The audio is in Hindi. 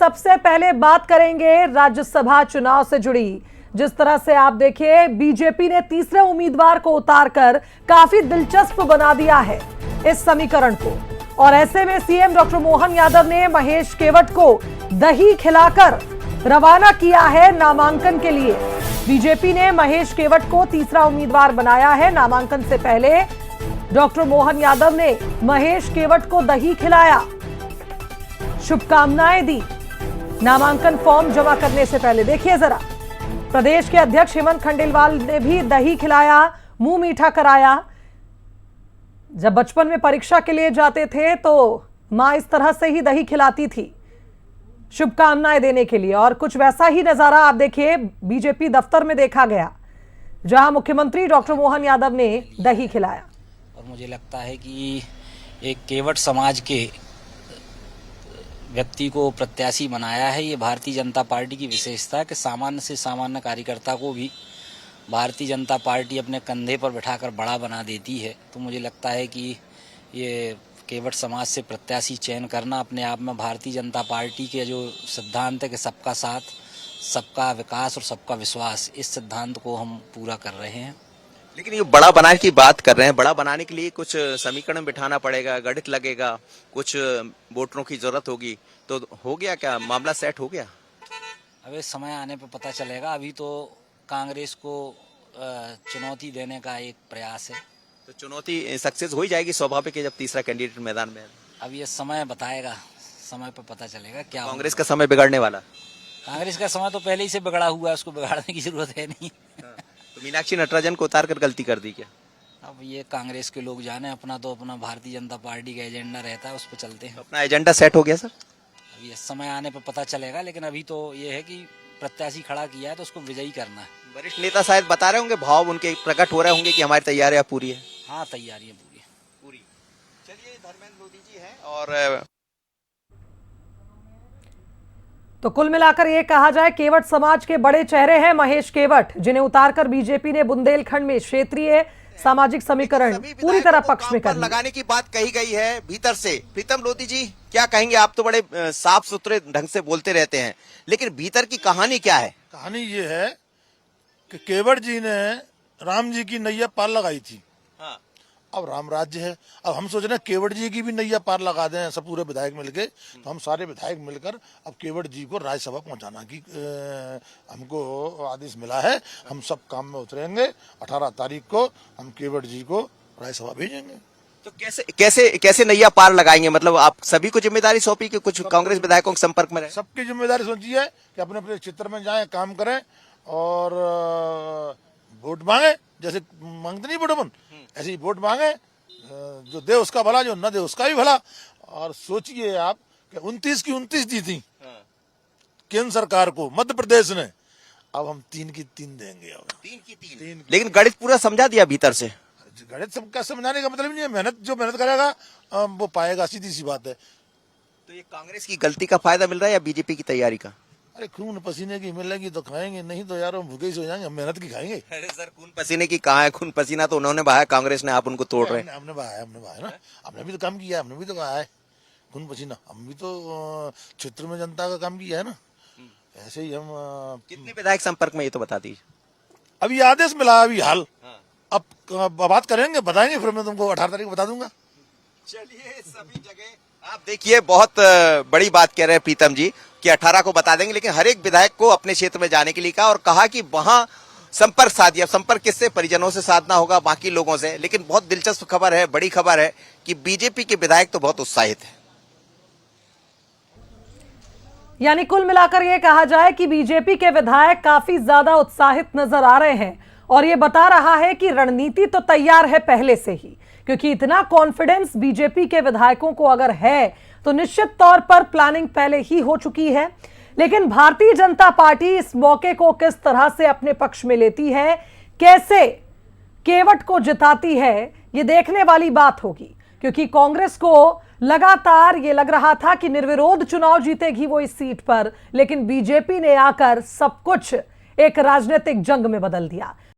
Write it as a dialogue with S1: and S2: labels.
S1: सबसे पहले बात करेंगे राज्यसभा चुनाव से जुड़ी। जिस तरह से आप देखिए, बीजेपी ने तीसरे उम्मीदवार को उतारकर काफी दिलचस्प बना दिया है इस समीकरण को। और ऐसे में सीएम डॉक्टर मोहन यादव ने महेश केवट को दही खिलाकर रवाना किया है नामांकन के लिए। बीजेपी ने महेश केवट को तीसरा उम्मीदवार बनाया है। नामांकन से पहले डॉक्टर मोहन यादव ने महेश केवट को दही खिलाया, शुभकामनाएं दी नामांकन फॉर्म जमा करने से पहले। देखिए जरा, प्रदेश के अध्यक्ष हेमंत खंडेलवाल ने भी दही खिलाया, मुंह मीठा कराया। जब बचपन में परीक्षा के लिए जाते थे तो मां इस तरह से ही दही खिलाती थी शुभकामनाएं देने के लिए। और कुछ वैसा ही नजारा आप देखिए बीजेपी दफ्तर में देखा गया, जहां मुख्यमंत्री डॉक्टर मोहन यादव ने दही खिलाया।
S2: और मुझे लगता है कि एक केवट समाज के व्यक्ति को प्रत्याशी बनाया है, ये भारतीय जनता पार्टी की विशेषता है कि सामान्य से सामान्य कार्यकर्ता को भी भारतीय जनता पार्टी अपने कंधे पर बिठाकर बड़ा बना देती है। तो मुझे लगता है कि ये केवट समाज से प्रत्याशी चयन करना अपने आप में भारतीय जनता पार्टी के जो सिद्धांत है कि सबका साथ, सबका विकास और सबका विश्वास, इस सिद्धांत को हम पूरा कर रहे हैं।
S3: लेकिन ये बड़ा बनाने की बात कर रहे हैं, बड़ा बनाने के लिए कुछ समीकरण बिठाना पड़ेगा, गणित लगेगा, कुछ वोटरों की जरूरत होगी। तो हो गया क्या, मामला सेट हो गया?
S2: अब इस समय आने पर पता चलेगा। अभी तो कांग्रेस को चुनौती देने का एक प्रयास है।
S3: तो चुनौती सक्सेस हो ही जाएगी, स्वाभाविक है जब तीसरा कैंडिडेट मैदान में है।
S2: अब ये समय बताएगा, समय पर पता चलेगा क्या।
S3: कांग्रेस का समय बिगड़ने वाला?
S2: कांग्रेस का समय तो पहले ही से बिगड़ा हुआ है, उसको बिगाड़ने की जरूरत है नहीं।
S3: तो मीनाक्षी नटराजन को उतार कर गलती कर दी क्या?
S2: अब ये कांग्रेस के लोग जाने, अपना तो अपना भारतीय जनता पार्टी का एजेंडा रहता है, उस पर चलते हैं।
S3: अपना एजेंडा सेट हो गया सर?
S2: अब ये समय आने पर पता चलेगा, लेकिन अभी तो ये है कि प्रत्याशी खड़ा किया है तो उसको विजयी करना है।
S3: वरिष्ठ नेता शायद बता रहे होंगे, भाव उनके प्रकट हो रहे होंगे कि हमारी तैयारियां पूरी है।
S2: हाँ, तैयारियां पूरी।
S3: चलिए, धर्मेंद्र लोधी जी हैं और
S1: तो कुल मिलाकर यह कहा जाए, केवट समाज के बड़े चेहरे हैं महेश केवट, जिन्हें उतारकर बीजेपी ने बुंदेलखंड में क्षेत्रीय सामाजिक समीकरण पूरी तरह पक्ष में कर
S3: लगाने की बात कही गई है भीतर से। प्रीतम लोधी जी, क्या कहेंगे? आप तो बड़े साफ सुथरे ढंग से बोलते रहते हैं, लेकिन भीतर की कहानी क्या है?
S4: कहानी ये है कि केवट जी ने राम जी की नैया पार लगाई थी।
S3: हाँ।
S4: अब राम राज्य है, अब हम सोच रहे हैं केवट जी की भी नैया पार लगा दें सब पूरे विधायक मिलके। तो हम सारे विधायक मिलकर अब केवट जी को राज्यसभा पहुंचाना की हमको आदेश मिला है। हम सब काम में उतरेंगे। 18 तारीख को हम केवट जी को राज्यसभा भेजेंगे।
S3: तो कैसे नैया पार लगाएंगे? मतलब आप सभी को जिम्मेदारी सौंपी कि कुछ कांग्रेस विधायकों के संपर्क में रहे?
S4: सबकी जिम्मेदारी सोची है कि अपने अपने क्षेत्र में जाएं, काम करें और वोट मांगे। जैसे मांगते नहीं वोट अपन, ऐसे ही वोट मांगे। जो दे उसका भला, जो न दे उसका भी भला। और सोचिए आप कि 29 की 29 दी थी केंद्र सरकार को मध्य प्रदेश ने, अब हम 3 की 3 देंगे। अब
S3: 3 की 3। लेकिन गणित पूरा समझा दिया भीतर से।
S4: गणित सबका समझाने का मतलब नहीं है, मेहनत जो मेहनत करेगा वो पाएगा, सीधी सी बात है।
S3: तो ये कांग्रेस की गलती का फायदा मिल रहा है या बीजेपी की तैयारी का?
S4: अरे खून पसीने की मिलेगी तो खाएंगे, नहीं तो यार हम भूखे ही सो जाएंगे। हम मेहनत की खाएंगे।
S3: अरे सर, खून पसीने की कहाँ है? खून पसीना तो उन्होंने बहाया, कांग्रेस ने, आप उनको तोड़ रहे हैं।
S4: हमने बहाया ना, हमने भी तो काम किया है, हमने भी तो कहा है खून पसीना। हम भी तो क्षेत्र में जनता का काम किया है ना। ऐसे ही हम
S3: कितने विधायक संपर्क में, ये तो बता दीजिए।
S4: अभी आदेश मिला, अभी हाल। अब बात करेंगे, बताएंगे, फिर मैं तुमको 18 तारीख को बता दूंगा।
S3: चलिए, सभी जगह आप देखिए, बहुत बड़ी बात कह रहे हैं प्रीतम जी कि 18 को बता देंगे, लेकिन हर एक विधायक को अपने क्षेत्र में जाने के लिए कहा और कहा कि वहां संपर्क साधिए। संपर्क किससे? परिजनों से साधना होगा, बाकी लोगों से। लेकिन बहुत दिलचस्प खबर है, बड़ी खबर है कि बीजेपी के विधायक तो बहुत उत्साहित है।
S1: यानी कुल मिलाकर यह कहा जाए कि बीजेपी के विधायक काफी ज्यादा उत्साहित नजर आ रहे हैं। और यह बता रहा है कि रणनीति तो तैयार है पहले से ही, क्योंकि इतना कॉन्फिडेंस बीजेपी के विधायकों को अगर है तो निश्चित तौर पर प्लानिंग पहले ही हो चुकी है। लेकिन भारतीय जनता पार्टी इस मौके को किस तरह से अपने पक्ष में लेती है, कैसे केवट को जिताती है, ये देखने वाली बात होगी। क्योंकि कांग्रेस को लगातार ये लग रहा था कि निर्विरोध चुनाव जीतेगी वो इस सीट पर, लेकिन बीजेपी ने आकर सब कुछ एक राजनीतिक जंग में बदल दिया।